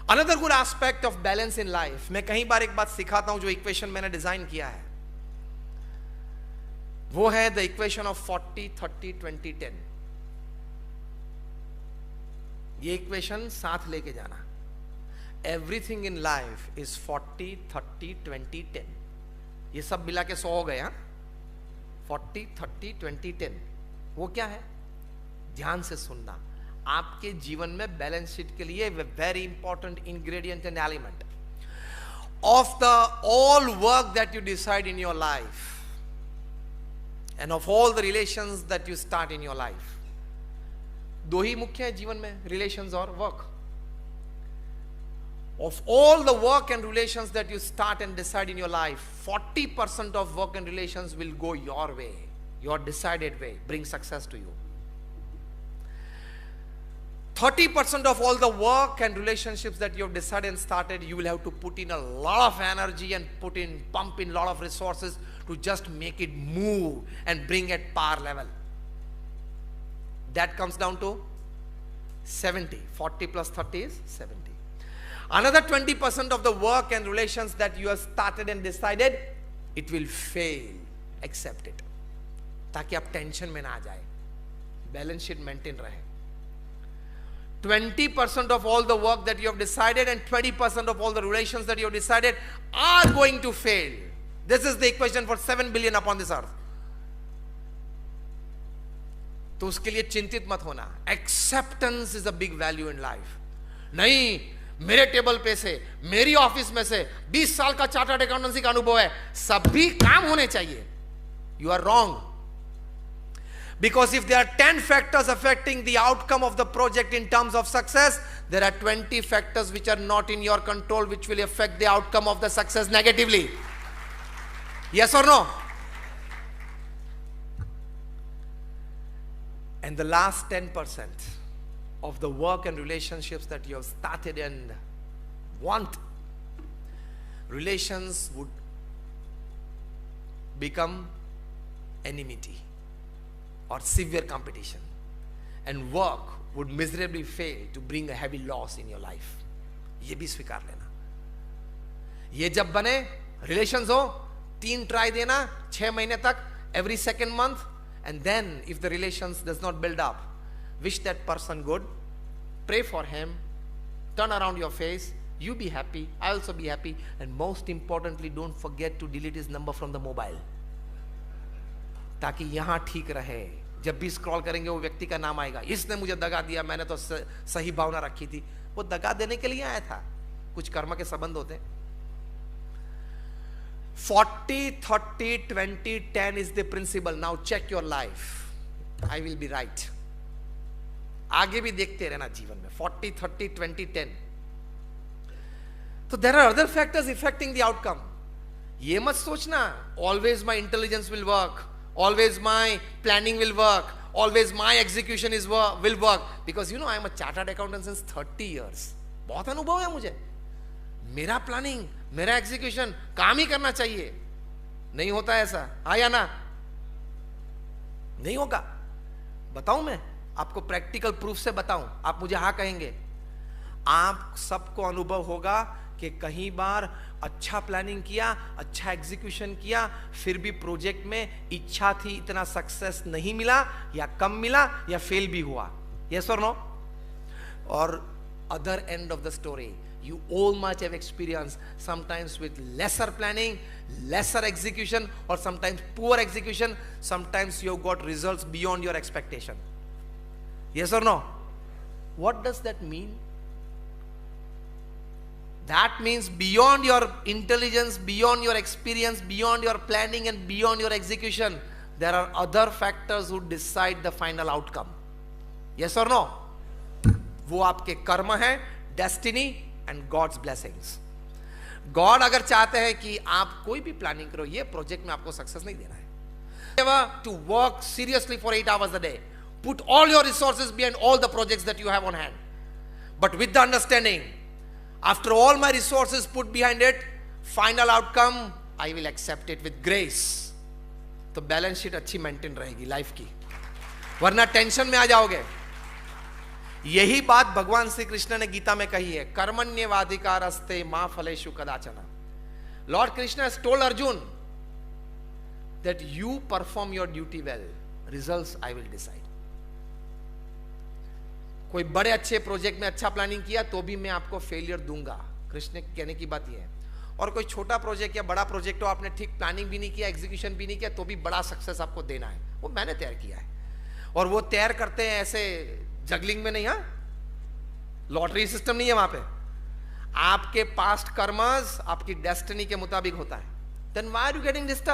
Another good aspect of balance in life, मैं कई बार एक बात सिखाता हूं, जो इक्वेशन मैंने डिजाइन किया है वो है द इक्वेशन ऑफ 40-30-20-10। ये इक्वेशन साथ लेके जाना। Everything in life is 40-30-20-10। ये सब मिला के 100 हो गए। 40-30-20-10 वो क्या है? ध्यान से सुनना। आपके जीवन में बैलेंस शीट के लिए very important ingredient and element of the all work that you decide in your life end of all the relations that you start in your life. दो ही मुख्य है जीवन में, रिलेशंस और work. Of all the work and relations that you start and decide in your life, 40% of work and relations will go your way, your decided way, bring success to you. 30% of all the work and relationships that you have decided and started, you will have to put in a lot of energy and pump in a lot of resources to just make it move and bring it par level. That comes down to 70. 40 plus 30 is 70. Another 20% of the work and relations that you have started and decided, it will fail. Accept it. ताकि आप tension में ना आ जाए, balance sheet maintain रहे। 20% of all the work that you have decided and 20% of all the relations that you have decided are going to fail. This is the equation for 7 billion upon this earth. तो उसके लिए चिंतित मत होना। Acceptance is a big value in life. नहीं, मेरे table पे से, मेरी ऑफिस में से 20 साल का चार्टर्ड अकाउंटेंसी का अनुभव है, सभी काम होने चाहिए। You are wrong. Because if there are 10 factors affecting the outcome of the project in terms of success, there are 20 factors which are not in your control, which will affect the outcome of the success negatively. Yes or no? And the last 10% of the work and relationships that you have started and want, relations would become enmity or severe competition, and work would miserably fail to bring a heavy loss in your life. ये भी स्वीकार लेना। ये जब बने, relations हो, 3 try देना 6 महीने तक, every second month, and then if the relations does not build up, wish that person good, pray for him, turn around your face, you be happy, I also be happy, and most importantly, don't forget to delete his number from the mobile, ताकि यहां ठीक रहे। जब भी scroll करेंगे वो व्यक्ति का नाम आएगा, इसने मुझे दगा दिया, मैंने तो सही भावना रखी थी। वो दगा देने के लिए आया था, कुछ कर्म के संबंध होते हैं। 40-30-20-10 is the principle. Now check your life. I will be right. आगे भी देखते रहना जीवन में। 40-30-20-10. तो there are other factors affecting the outcome. ये मत सोचना always my intelligence will work, always my planning will work, always my execution will work, because you know I am a chartered accountant since 30 years. बहुत अनुभव है मुझे, मेरा planning, मेरा execution काम ही करना चाहिए। नहीं होता ऐसा, आया ना? नहीं होगा। बताऊं मैं आपको, प्रैक्टिकल प्रूफ से बताऊं, आप मुझे हाँ कहेंगे। आप सबको अनुभव होगा कि कहीं बार अच्छा प्लानिंग किया, अच्छा एग्जीक्यूशन किया, फिर भी प्रोजेक्ट में इच्छा थी इतना सक्सेस नहीं मिला, या कम मिला, या फेल भी हुआ। यस और नो? और other end of the story, you all much have experienced sometimes with lesser planning, lesser execution, or sometimes poor execution. Sometimes you have got results beyond your expectation. Yes or no? What does that mean? That means beyond your intelligence, beyond your experience, beyond your planning, and beyond your execution, there are other factors who decide the final outcome. Yes or no? वो आपके कर्म है, destiny and God's blessings. God अगर चाहते हैं कि आप कोई भी प्लानिंग करो, ये प्रोजेक्ट में आपको सक्सेस नहीं देना है, to work seriously for 8 hours a day, put all your resources behind all the projects that you have on hand, but with the understanding, after all my resources put behind it, final outcome I will accept it with grace. तो balance sheet अच्छी maintain रहेगी life की, वरना tension में आ जाओगे। यही बात भगवान श्री कृष्ण ने गीता में कही है, कर्मण्येवाधिकारस्ते मा फलेषु कदाचन. Lord Krishna has told Arjun that you perform your duty well, results I will decide. कोई बड़े अच्छे प्रोजेक्ट में अच्छा प्लानिंग किया तो भी मैं आपको फेलियर दूंगा. कृष्ण कहने की बात यह है. और कोई छोटा प्रोजेक्ट या बड़ा प्रोजेक्ट हो, आपने ठीक प्लानिंग भी नहीं किया, एग्जीक्यूशन भी नहीं किया, तो भी बड़ा सक्सेस आपको देना है. वो मैंने तैयार किया है. और वो तैयार करते हैं ऐसे जगलिंग में नहीं. हाँ, लॉटरी सिस्टम नहीं है वहां पे. आपके पास्ट कर्मस आपकी डेस्टिनी के मुताबिक होता है. Then why are you getting disturb?